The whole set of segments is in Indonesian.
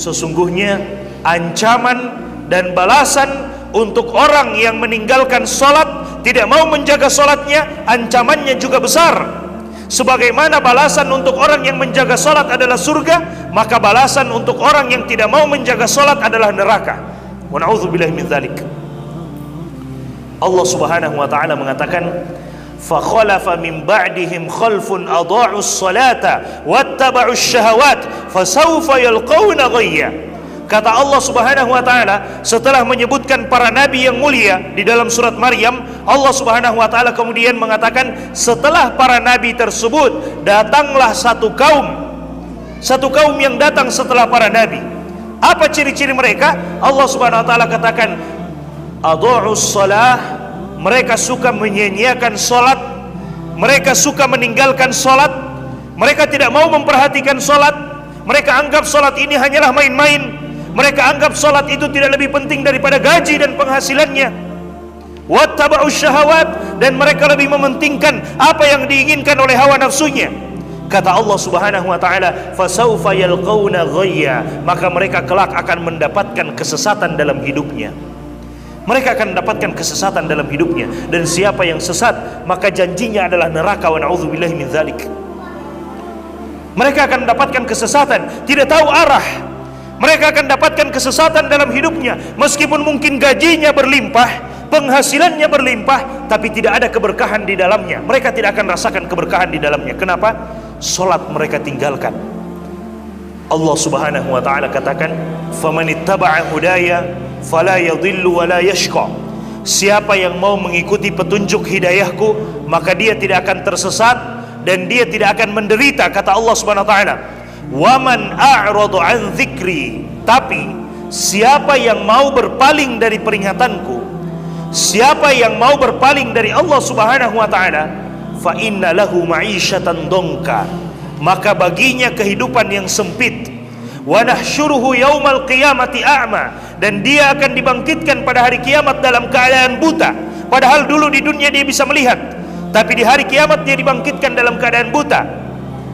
Sesungguhnya ancaman dan balasan untuk orang yang meninggalkan sholat, tidak mau menjaga sholatnya, ancamannya juga besar. Sebagaimana balasan untuk orang yang menjaga sholat adalah surga, maka balasan untuk orang yang tidak mau menjaga sholat adalah neraka. Wa na'udzubillahi min dzalik. Allah Subhanahu wa taala mengatakan, "Fakhalafa min ba'dihim khalfun adha'us salata wattaba'us syahawat fasawfa yalqawna ghayya." Kata Allah Subhanahu wa taala setelah menyebutkan para nabi yang mulia di dalam surat Maryam, Allah Subhanahu wa taala kemudian mengatakan setelah para nabi tersebut datanglah satu kaum yang datang setelah para nabi. Apa ciri-ciri mereka? Allah Subhanahu wa taala katakan adha'us salah, mereka suka menyia-nyiakan salat, mereka suka meninggalkan salat, mereka tidak mau memperhatikan salat, mereka anggap salat ini hanyalah main-main. Mereka anggap salat itu tidak lebih penting daripada gaji dan penghasilannya. Wattaba'us syahawat, dan mereka lebih mementingkan apa yang diinginkan oleh hawa nafsunya. Kata Allah Subhanahu wa taala, fasawfa yalqawna ghayya, maka mereka kelak akan mendapatkan kesesatan dalam hidupnya. Mereka akan mendapatkan kesesatan dalam hidupnya, dan siapa yang sesat maka janjinya adalah neraka. Wa na'udzubillahi min dzalik. Mereka akan mendapatkan kesesatan, tidak tahu arah. Mereka akan dapatkan kesesatan dalam hidupnya, meskipun mungkin gajinya berlimpah, penghasilannya berlimpah, tapi tidak ada keberkahan di dalamnya. Mereka tidak akan rasakan keberkahan di dalamnya. Kenapa? Salat mereka tinggalkan. Allah Subhanahu wa taala katakan, "Famanittaba'a hudaya fala yadhillu wa la yashqa." Siapa yang mau mengikuti petunjuk hidayahku, maka dia tidak akan tersesat dan dia tidak akan menderita, kata Allah Subhanahu wa taala. Waman a'radu an dzikri, tapi siapa yang mau berpaling dari peringatanku, siapa yang mau berpaling dari Allah Subhanahu wa taala, fa inna lahu ma'isyatan dongka, maka baginya kehidupan yang sempit. Wa nahsyuruhu yaumal qiyamati a'ma, dan dia akan dibangkitkan pada hari kiamat dalam keadaan buta. Padahal dulu di dunia dia bisa melihat, tapi di hari kiamat dia dibangkitkan dalam keadaan buta.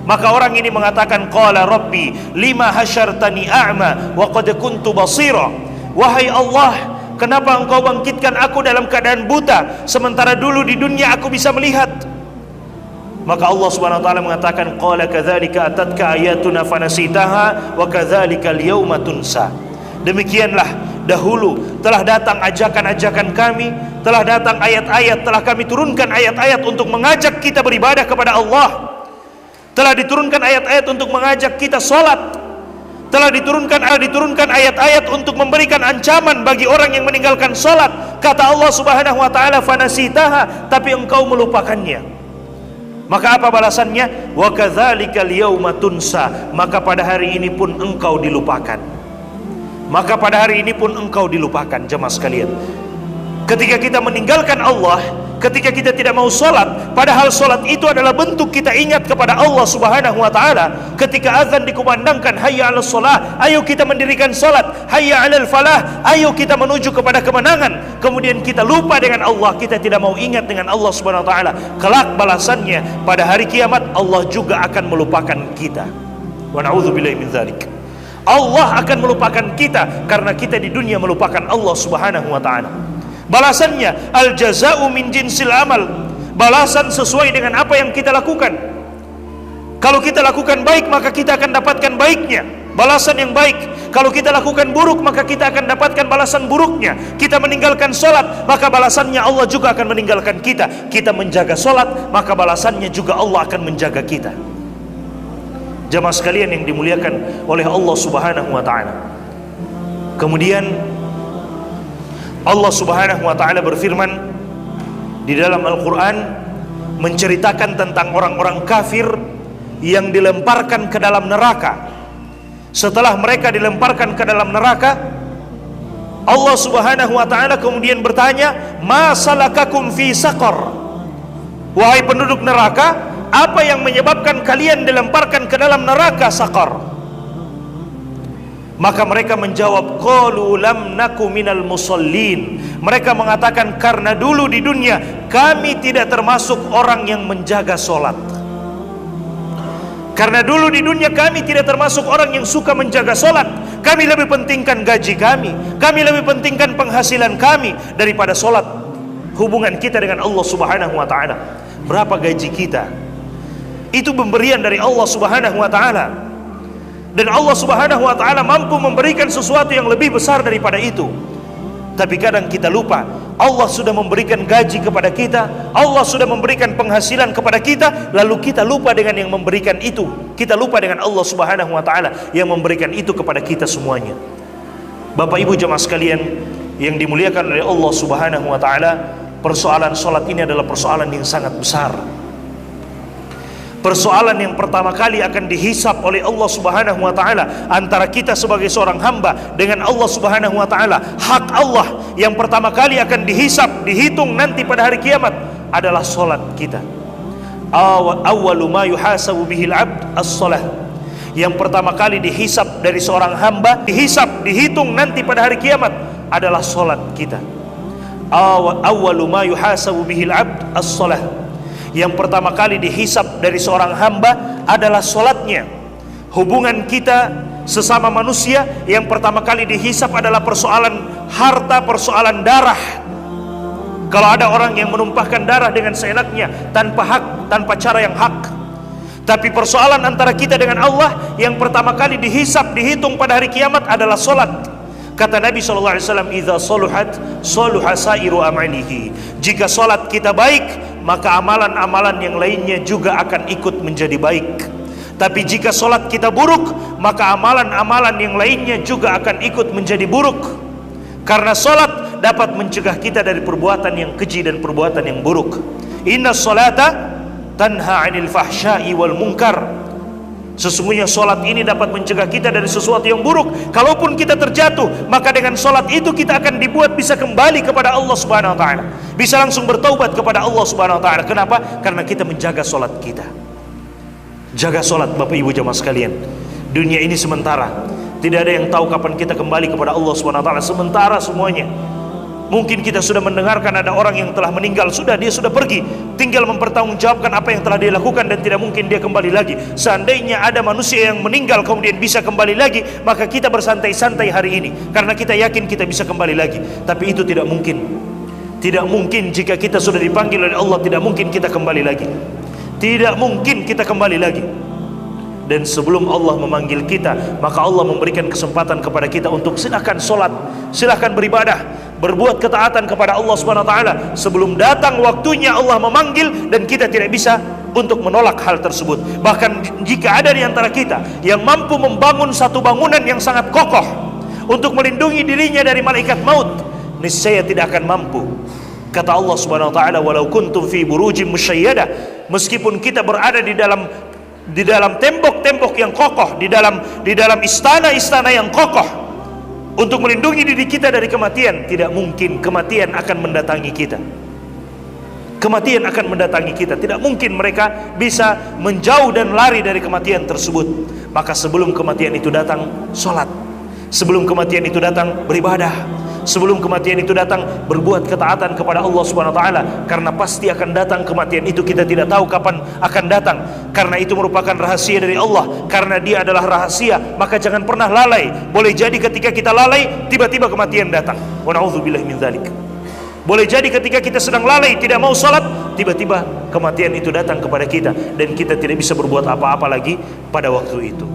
Maka orang ini mengatakan, qala rabbi lima hasyartani a'ma wa qad kuntu basira. Wahai Allah, kenapa engkau bangkitkan aku dalam keadaan buta, sementara dulu di dunia aku bisa melihat? Maka Allah Subhanahu wa taala mengatakan, qala kadzalika atatka ayatuna fanasitaha wa kadzalika al-yauma tunsa. Demikianlah dahulu telah datang ajakan-ajakan kami, telah datang ayat-ayat, telah kami turunkan ayat-ayat untuk mengajak kita beribadah kepada Allah. Telah diturunkan ayat-ayat untuk mengajak kita sholat. Telah diturunkan ayat-ayat untuk memberikan ancaman bagi orang yang meninggalkan sholat. Kata Allah Subhanahu wa taala, fanasitaha, tapi engkau melupakannya. Maka apa balasannya? Wa kadzalikal yauma tunsa, maka pada hari ini pun engkau dilupakan. Maka pada hari ini pun engkau dilupakan. Jemaah sekalian, ketika kita meninggalkan Allah, ketika kita tidak mau sholat, padahal sholat itu adalah bentuk kita ingat kepada Allah Subhanahu wa ta'ala. Ketika azan dikumandangkan, hayya 'alas shalah, ayo kita mendirikan sholat. Hayya 'alal falah, ayo kita menuju kepada kemenangan. Kemudian kita lupa dengan Allah, kita tidak mau ingat dengan Allah Subhanahu wa ta'ala. Kelak balasannya pada hari kiamat, Allah juga akan melupakan kita. Wa na'udzubillahi min dzalik. Allah akan melupakan kita karena kita di dunia melupakan Allah Subhanahu wa ta'ala. Balasannya al-jaza'u min jinsil amal, balasan sesuai dengan apa yang kita lakukan. Kalau kita lakukan baik, maka kita akan dapatkan baiknya, balasan yang baik. Kalau kita lakukan buruk, maka kita akan dapatkan balasan buruknya. Kita meninggalkan sholat, maka balasannya Allah juga akan meninggalkan kita. Kita menjaga sholat, maka balasannya juga Allah akan menjaga kita. Jamaah sekalian yang dimuliakan oleh Allah Subhanahu wa ta'ala. Kemudian Allah Subhanahu wa ta'ala berfirman di dalam Al-Quran, menceritakan tentang orang-orang kafir yang dilemparkan ke dalam neraka. Setelah mereka dilemparkan ke dalam neraka, Allah Subhanahu wa ta'ala kemudian bertanya, ma salakakum fi saqar, wahai penduduk neraka, apa yang menyebabkan kalian dilemparkan ke dalam neraka saqar? Maka mereka menjawab, qalu lam naku minal musallin. Mereka mengatakan, karena dulu di dunia kami tidak termasuk orang yang menjaga solat. Karena dulu di dunia kami tidak termasuk orang yang suka menjaga solat. kami lebih pentingkan gaji kami lebih pentingkan penghasilan kami daripada sholat. Hubungan kita dengan Allah Subhanahu wa Ta'ala, berapa gaji kita? Itu pemberian dari Allah Subhanahu wa Ta'ala, dan Allah Subhanahu wa Ta'ala mampu memberikan sesuatu yang lebih besar daripada itu. Tapi kadang kita lupa, Allah sudah memberikan gaji kepada kita, Allah sudah memberikan penghasilan kepada kita, lalu kita lupa dengan yang memberikan itu. Kita lupa dengan Allah Subhanahu wa Ta'ala yang memberikan itu kepada kita semuanya. Bapak Ibu jemaah sekalian yang dimuliakan oleh Allah Subhanahu wa Ta'ala, persoalan sholat ini adalah persoalan yang sangat besar. Persoalan yang pertama kali akan dihisap oleh Allah Subhanahu wa Ta'ala antara kita sebagai seorang hamba dengan Allah Subhanahu wa Ta'ala. Hak Allah yang pertama kali akan dihisap, dihitung nanti pada hari kiamat adalah solat kita. Awwalu ma yuhasabu bihil abd as-salah. Yang pertama kali dihisap dari seorang hamba, dihisap, dihitung nanti pada hari kiamat adalah solat kita. Awwalu ma yuhasabu bihil abd as-salah. Yang pertama kali dihisap dari seorang hamba adalah solatnya. Hubungan kita sesama manusia yang pertama kali dihisap adalah persoalan harta, persoalan darah. Kalau ada orang yang menumpahkan darah dengan seenaknya, tanpa hak, tanpa cara yang hak. Tapi persoalan antara kita dengan Allah yang pertama kali dihisap, dihitung pada hari kiamat adalah solat. Kata Nabi SAW, "Idza saluhat, saluha sairu amalihi." Jika solat kita baik, maka amalan-amalan yang lainnya juga akan ikut menjadi baik. Tapi jika solat kita buruk, maka amalan-amalan yang lainnya juga akan ikut menjadi buruk. Karena solat dapat mencegah kita dari perbuatan yang keji dan perbuatan yang buruk. Inna sholata tanha 'anil fahsya'i wal munkar. Sesungguhnya solat ini dapat mencegah kita dari sesuatu yang buruk. Kalaupun kita terjatuh, maka dengan solat itu kita akan dibuat bisa kembali kepada Allah Subhanahu wa Ta'ala, bisa langsung bertaubat kepada Allah Subhanahu wa Ta'ala. Kenapa? Karena kita menjaga solat kita. Jaga solat Bapak Ibu jamaah sekalian. Dunia ini sementara, tidak ada yang tahu kapan kita kembali kepada Allah Subhanahu wa Ta'ala. Sementara semuanya. Mungkin kita sudah mendengarkan ada orang yang telah meninggal, dia sudah pergi, tinggal mempertanggungjawabkan apa yang telah dia lakukan dan tidak mungkin dia kembali lagi. Seandainya ada manusia yang meninggal kemudian bisa kembali lagi, maka kita bersantai-santai hari ini karena kita yakin kita bisa kembali lagi. Tapi itu tidak mungkin. Tidak mungkin. Jika kita sudah dipanggil oleh Allah, tidak mungkin kita kembali lagi. Tidak mungkin kita kembali lagi. Dan sebelum Allah memanggil kita, maka Allah memberikan kesempatan kepada kita untuk silakan solat, silakan beribadah, berbuat ketaatan kepada Allah Subhanahu wa Ta'ala sebelum datang waktunya Allah memanggil dan kita tidak bisa untuk menolak hal tersebut. Bahkan jika ada di antara kita yang mampu membangun satu bangunan yang sangat kokoh untuk melindungi dirinya dari malaikat maut, niscaya tidak akan mampu. Kata Allah Subhanahu wa Ta'ala, "Walau kuntum fi burujin musyayyadah." Meskipun kita berada di dalam tembok-tembok yang kokoh, di dalam istana-istana yang kokoh untuk melindungi diri kita dari kematian, tidak mungkin kematian akan mendatangi kita. Kematian akan mendatangi kita. Tidak mungkin mereka bisa menjauh dan lari dari kematian tersebut. Maka sebelum kematian itu datang, sholat. Sebelum kematian itu datang, beribadah. Sebelum kematian itu datang, berbuat ketaatan kepada Allah Subhanahu wa Ta'ala. Karena pasti akan datang kematian itu, kita tidak tahu kapan akan datang. Karena itu merupakan rahasia dari Allah. Karena dia adalah rahasia, maka jangan pernah lalai. Boleh jadi ketika kita lalai, tiba-tiba kematian datang. Wa na'udzubillahi min dzalik. Boleh jadi ketika kita sedang lalai, tidak mau sholat, tiba-tiba kematian itu datang kepada kita dan kita tidak bisa berbuat apa-apa lagi pada waktu itu.